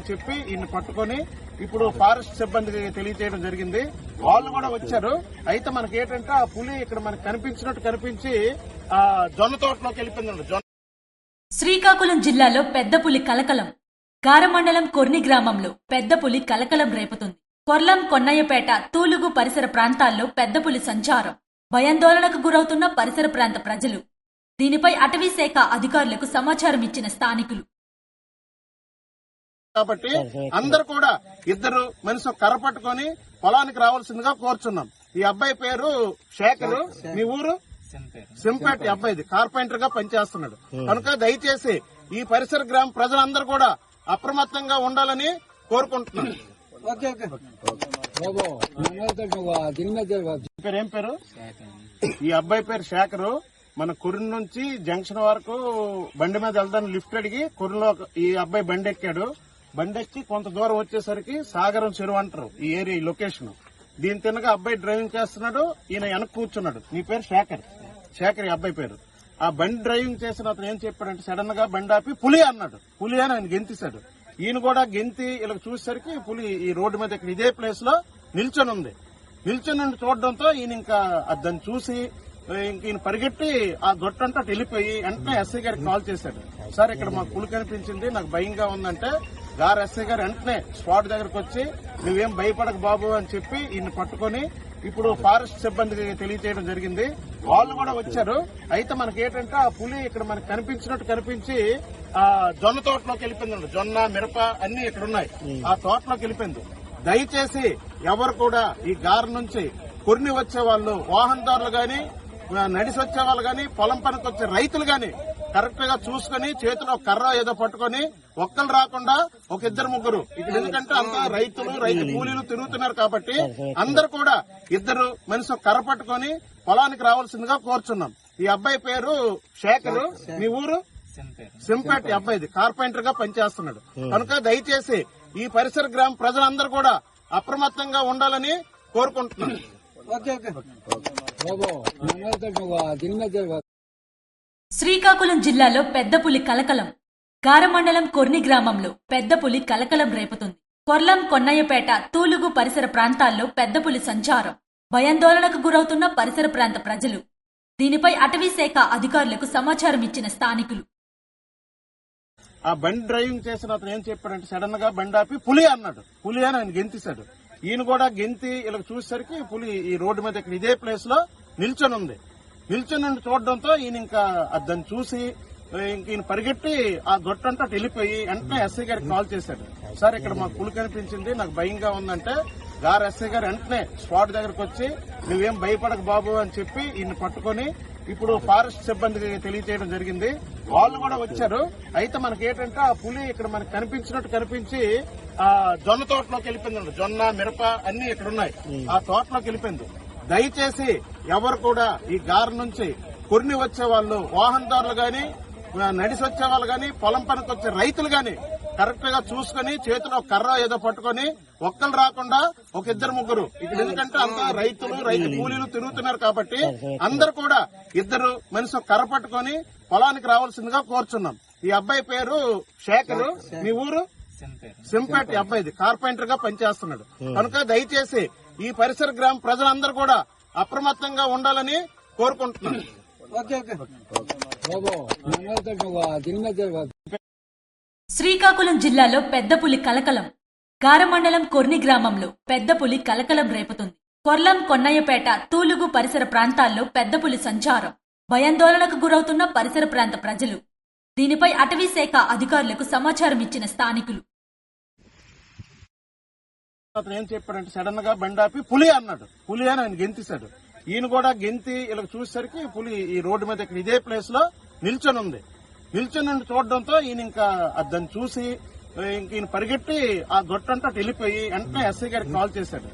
అని చెప్పి ఈయన పట్టుకొని ఇప్పుడు ఫారెస్ట్ సిబ్బందికి తెలియజేయడం జరిగింది. వాళ్ళు కూడా వచ్చారు. అయితే మనకి ఏంటంటే ఆ పులి ఇక్కడ మనకు కనిపించినట్టు కనిపించి ఆ జొన్న తోటలోకి వెళ్ళిపోయిందండి. శ్రీకాకుళం జిల్లాలో పెద్ద పులి కలకలం. గారమండలం కొర్ని గ్రామంలో పెద్ద పులి కలకలం రేపుతుంది. కొర్లం, కొన్నయ్యపేట, తూలుగు పరిసర ప్రాంతాల్లో పెద్ద పులి సంచారం. భయాందోళనకు గురవుతున్న పరిసర ప్రాంత ప్రజలు. దీనిపై అటవీ శాఖ అధికారులకు సమాచారం ఇచ్చిన స్థానికులు. కాబట్టి అందరు కూడా ఇద్దరు మనిషి కర్ర పట్టుకొని పొలానికి రావాల్సిందిగా కోరుచున్నాం. ఈ అబ్బాయి పేరు శేఖర్. మీ ఊరు? సింపేట. అబ్బాయిది కార్పెంటర్ గా పనిచేస్తున్నాడు. కనుక దయచేసి ఈ పరిసర గ్రామ ప్రజలందరూ కూడా అప్రమత్తంగా ఉండాలని కోరుకుంటున్నాను. ఏం పేరు? ఈ అబ్బాయి పేరు శేఖర్. మన కుర్రి నుంచి జంక్షన్ వరకు బండి మీద వెళ్దాన్ని లిఫ్ట్ అడిగి కుర్రిలో ఈ అబ్బాయి బండి ఎక్కాడు. బండి ఎక్కి కొంత దూరం వచ్చేసరికి సాగరం చెరువు అంటారు ఈ ఏరియా, ఈ లొకేషన్. దీని తిన్నగా అబ్బాయి డ్రైవింగ్ చేస్తున్నాడు, ఈయన వెనక కూర్చున్నాడు. నీ పేరు శేఖర్. శేఖర్ ఈ అబ్బాయి పేరు. ఆ బండి డ్రైవింగ్ చేసిన అతను ఏం చెప్పాడంటే సడన్ గా బండి ఆపి పులి అన్నాడు. పులి అని ఆయన గెంతిశాడు. ఈయన కూడా గెంతి ఇలా చూసేసరికి పులి ఈ రోడ్డు మీద ఇక్కడ ఇదే ప్లేస్ లో నిల్చొని ఉంది. నిల్చొని చూడడంతో ఈయన ఇంకా దాన్ని చూసి ఈయన పరిగెట్టి ఆ గొట్టంతా వెళ్ళిపోయి వెంటనే ఎస్ఐ గారికి కాల్ చేశాడు. సార్ ఇక్కడ మాకు పులి కనిపించింది, నాకు భయంగా ఉందంటే గారు ఎస్ఐ గారు వెంటనే స్పాట్ దగ్గరకు వచ్చి నువ్వేం భయపడక బాబు అని చెప్పి ఈయన పట్టుకొని ఇప్పుడు ఫారెస్ట్ సిబ్బందికి తెలియజేయడం జరిగింది. వాళ్ళు కూడా వచ్చారు. అయితే మనకి ఏంటంటే ఆ పులి ఇక్కడ మనకు కనిపించినట్టు కనిపించి ఆ జొన్న తోటలోకి వెళ్ళిపోయిందండి. జొన్న, మిరప అన్ని ఇక్కడ ఉన్నాయి. ఆ తోటలోకి వెళ్ళిపోయింది. దయచేసి ఎవరు కూడా ఈ గారి నుంచి కొర్ని వచ్చే వాళ్ళు, వాహనదారులు గాని, నడిసి వచ్చే వాళ్ళు గాని, పొలం పనికి వచ్చే రైతులు గాని కరెక్ట్ గా చూసుకుని చేతిలో కర్ర ఏదో పట్టుకొని ఒక్కరు రాకుండా ఒక ఇద్దరు ముగ్గురు ఇక్కడ, ఎందుకంటే అంతా రైతులు, రైతు కూలీలు తిరుగుతున్నారు కాబట్టి అందరు కూడా ఇద్దరు మనిషి కర్ర పట్టుకొని పొలానికి రావాల్సిందిగా కోరుచున్నాం. ఈ అబ్బాయి పేరు శేఖర్. మీ ఊరు? సింపేట. అబ్బాయిది కార్పెంటర్ గా పనిచేస్తున్నాడు. కనుక దయచేసి ఈ పరిసర గ్రామ ప్రజలందరూ కూడా అప్రమత్తంగా ఉండాలని కోరుకుంటున్నాను. శ్రీకాకుళం జిల్లాలో పెద్ద పులి కలకలం. గారమండలం కొర్ని గ్రామంలో పెద్ద పులి కలకలం రేపుతుంది. కొర్లం, కొన్నయ్యపేట, తూలుగు పరిసర ప్రాంతాల్లో పెద్ద పులి సంచారం. భయాందోళనకు గురవుతున్న పరిసర ప్రాంత ప్రజలు. దీనిపై అటవీ శాఖ అధికారులకు సమాచారం ఇచ్చిన స్థానికులు. ఆ బండి డ్రైవింగ్ చేసిన అతను ఏం చెప్పాడంటే సడన్ గా బండి ఆపి పులి అన్నాడు. పులి అని ఆయన గెంతిశాడు. ఈయన కూడా గెంతి ఇలా చూసేసరికి పులి ఈ రోడ్డు మీద ఇక్కడ ఇదే ప్లేస్ లో నిల్చొని ఉంది. నిల్చొని చూడడంతో ఈయన ఇంకా దాన్ని చూసి ఈయన పరిగెట్టి ఆ గొట్టంతా వెళ్ళిపోయి వెంటనే ఎస్ఐ గారికి కాల్ చేశాడు. సార్ ఇక్కడ మాకు పులి కనిపించింది, నాకు భయంగా ఉందంటే గారు ఎస్ఐ గారు వెంటనే స్పాట్ దగ్గరకు వచ్చి నువ్వేం భయపడక బాబు అని చెప్పి ఈయన పట్టుకొని ఇప్పుడు ఫారెస్ట్ సిబ్బందికి తెలియజేయడం జరిగింది. వాళ్ళు కూడా వచ్చారు. అయితే మనకి ఏంటంటే ఆ పులి ఇక్కడ మనకు కనిపించినట్టు కనిపించి ఆ జొన్న తోటలోకి వెళ్ళిపోయిందండి. జొన్న, మిరప అన్ని ఇక్కడ ఉన్నాయి. ఆ తోటలోకి వెళ్ళిపోయింది. దయచేసి ఎవరు కూడా ఈ గారి నుంచి కొర్ని వచ్చే వాళ్ళు, వాహనదారులు గాని, నడిసి వచ్చే వాళ్ళు గాని, పొలం పనికి వచ్చే రైతులు గాని కరెక్ట్ గా చూసుకుని చేతిలో కర్ర ఏదో పట్టుకొని ఒక్కరు రాకుండా ఒక ఇద్దరు ముగ్గురు ఇక్కడ, ఎందుకంటే అంతా రైతులు, రైతు కూలీలు తిరుగుతున్నారు కాబట్టి అందరు కూడా ఇద్దరు మనిషి కర్ర పట్టుకొని పొలానికి రావాల్సిందిగా కోరుచున్నాం. ఈ అబ్బాయి పేరు శేఖర్. మీ ఊరు? సింపేట. అబ్బాయిది కార్పెంటర్ గా పనిచేస్తున్నాడు. కనుక దయచేసి ఈ పరిసర గ్రామ ప్రజలందరూ కూడా అప్రమత్తంగా ఉండాలని కోరుకుంటున్నాను. శ్రీకాకుళం జిల్లాలో పెద్ద పులి కలకలం. గారమండలం కొర్ని గ్రామంలో పెద్ద పులి కలకలం రేపుతుంది. కొర్లం, కొన్నయ్యపేట, తూలుగు పరిసర ప్రాంతాల్లో పెద్ద పులి సంచారం. భయాందోళనకు గురవుతున్న పరిసర ప్రాంత ప్రజలు. దీనిపై అటవీ శాఖ అధికారులకు సమాచారం ఇచ్చిన స్థానికులు. అతను ఏం చెప్పాడంటే సడన్ గా బండి ఆపి పులి అన్నాడు. పులి అని ఆయన గెంతిశాడు. ఈయన కూడా గెంతి ఇలా చూసేసరికి పులి ఈ రోడ్డు మీద ఇక్కడ ఇదే ప్లేస్ లో నిల్చొని ఉంది. నిల్చొని చూడడంతో ఈయన ఇంకా దాన్ని చూసి ఈయన పరిగెట్టి ఆ గొట్టంతా వెళ్ళిపోయి వెంటనే ఎస్ఐ గారికి కాల్ చేశాడు.